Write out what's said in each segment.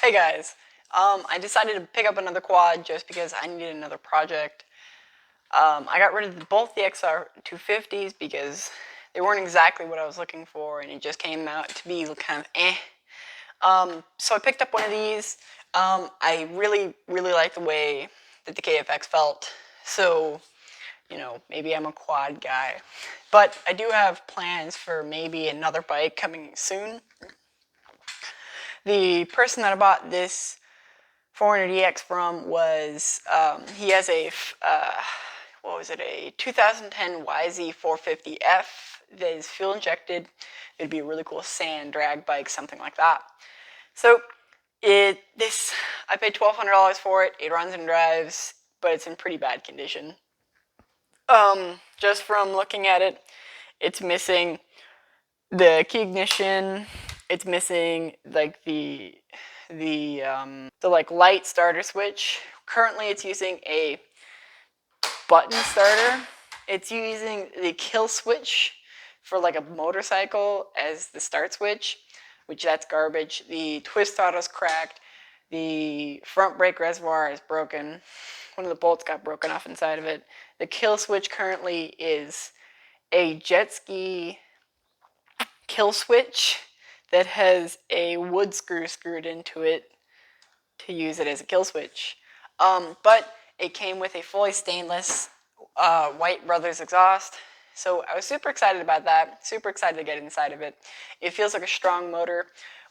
Hey guys, I decided to pick up another quad just because I needed another project. I got rid of both the XR250s because they weren't exactly what I was looking for, and it just came out to be kind of eh. So I picked up one of these. I really like the way that the KFX felt. So, maybe I'm a quad guy. But I do have plans for maybe another bike coming soon. The person that I bought this 400EX from was, he has a, a 2010 YZ450F that is fuel injected. It'd be a really cool sand drag bike, something like that. So I paid $1,200 for it. It runs and drives, but it's in pretty bad condition. Just from looking at it, it's missing the key ignition. It's missing like the light starter switch. Currently, it's using a button starter. It's using the kill switch for like a motorcycle as the start switch, which that's garbage. The twist auto's cracked. The front brake reservoir is broken. One of the bolts got broken off inside of it. The kill switch currently is a jet ski kill switch that has a wood screw screwed into it to use it as a kill switch. But it came with a fully stainless White Brothers exhaust. So I was super excited about that, super excited to get inside of it. It feels like a strong motor.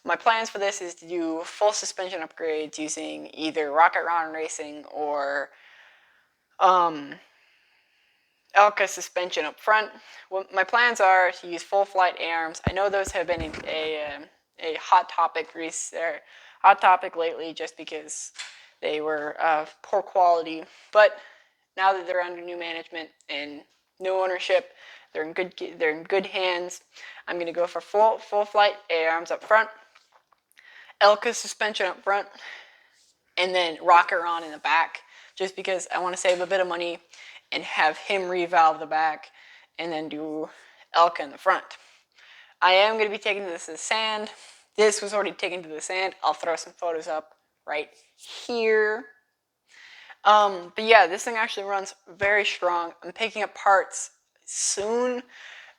My plans for this is to do full suspension upgrades using either Rocket Ron Racing or Elka suspension up front. Well, my plans are to use full flight A-arms. I know those have been a hot topic lately just because they were poor quality. But now that they're under new management and new ownership, they're in good hands. I'm going to go for full flight A-arms up front, Elka suspension up front, and then Rocket Ron in the back, just because I want to save a bit of money and have him revalve the back and then do Elka in the front. I am going to be taking this to the sand. This was already taken to the sand. I'll throw some photos up right here. But yeah, this thing actually runs very strong. I'm picking up parts soon.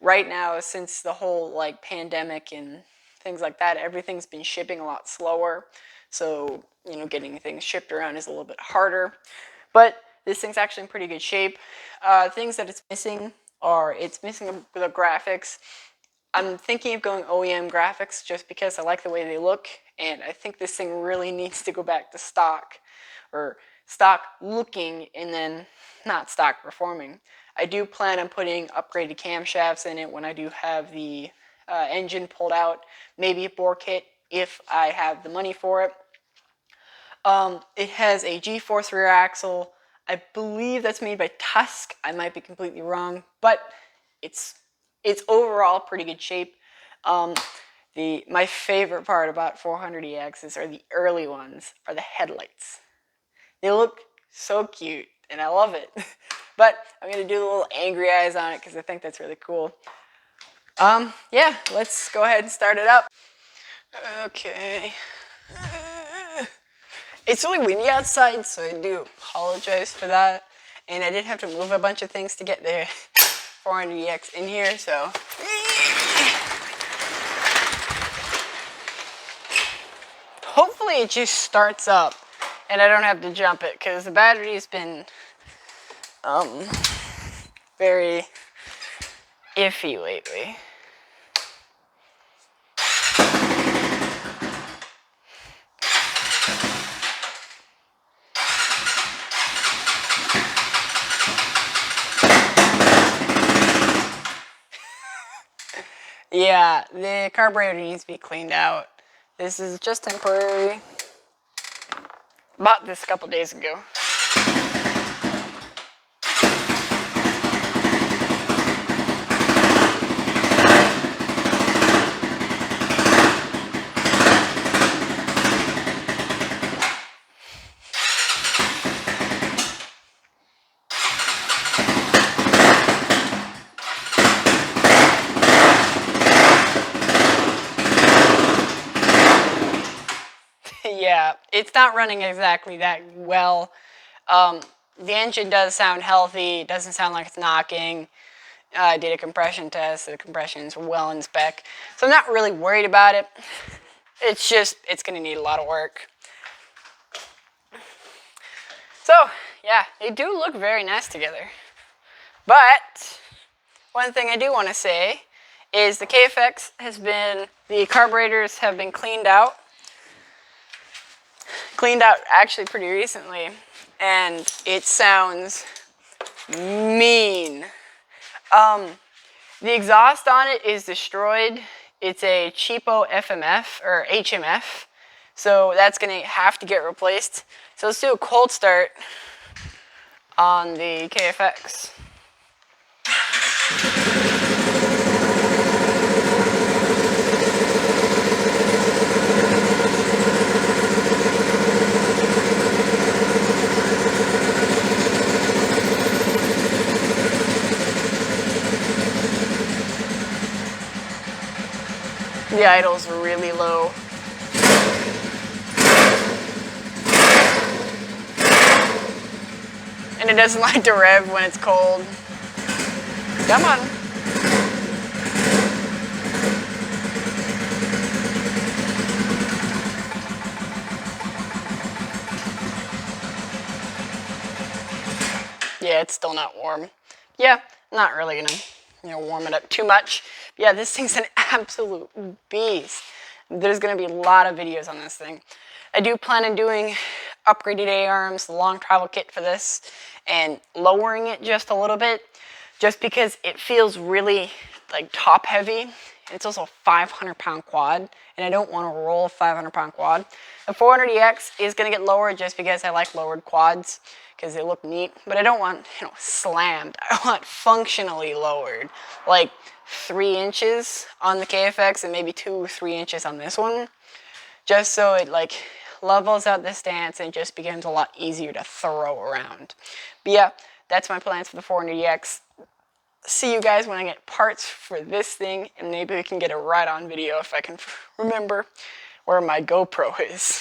Right now, since the whole pandemic and things like that, everything's been shipping a lot slower. So, getting things shipped around is a little bit harder. But this thing's actually in pretty good shape. Things that it's missing are, it's missing the graphics. I'm thinking of going OEM graphics just because I like the way they look, and I think this thing really needs to go back to stock, or stock looking and then not stock performing. I do plan on putting upgraded camshafts in it when I do have the engine pulled out, maybe a bore kit if I have the money for it. It has a G-force rear axle. I believe that's made by Tusk. I might be completely wrong, but it's overall pretty good shape. My favorite part about 400EXs are the early ones, are the headlights. They look so cute, and I love it. But I'm going to do the little angry eyes on it because I think that's really cool. Yeah, let's go ahead and start it up. Okay. It's really windy outside, so I do apologize for that. And I did have to move a bunch of things to get the 400EX in here, so. Hopefully it just starts up and I don't have to jump it, because the battery's been very iffy lately. Yeah, the carburetor needs to be cleaned out. This is just temporary. Bought this a couple days ago. yeah, it's not running exactly that well. The engine does sound healthy. It doesn't sound like it's knocking. I did a compression test. The compression's well in spec. So I'm not really worried about it. It's just, it's going to need a lot of work. So, yeah, they do look very nice together. But one thing I do want to say is the KFX has been, the carburetors have been cleaned out actually pretty recently, and it sounds mean. The exhaust on it is destroyed. It's a cheapo FMF or HMF, so that's gonna have to get replaced. So let's do a cold start on the KFX. The idle's really low. And it doesn't like to rev when it's cold. Come on. Yeah, it's still not warm. Yeah, not really gonna, warm it up too much. Yeah, this thing's an absolute beast. There's gonna be a lot of videos on this thing. I do plan on doing upgraded A-arms, long travel kit for this, and lowering it just a little bit, just because it feels really like top heavy. It's also a 500-pound quad, and I don't want to roll a 500-pound quad. The 400EX is going to get lowered just because I like lowered quads, because they look neat, but I don't want, slammed. I want functionally lowered, like 3 inches on the KFX and maybe 2 or 3 inches on this one, just so it like levels out the stance and just becomes a lot easier to throw around. But yeah, that's my plans for the 400EX. See you guys when I get parts for this thing, and maybe we can get a ride-on video if I can remember where my GoPro is.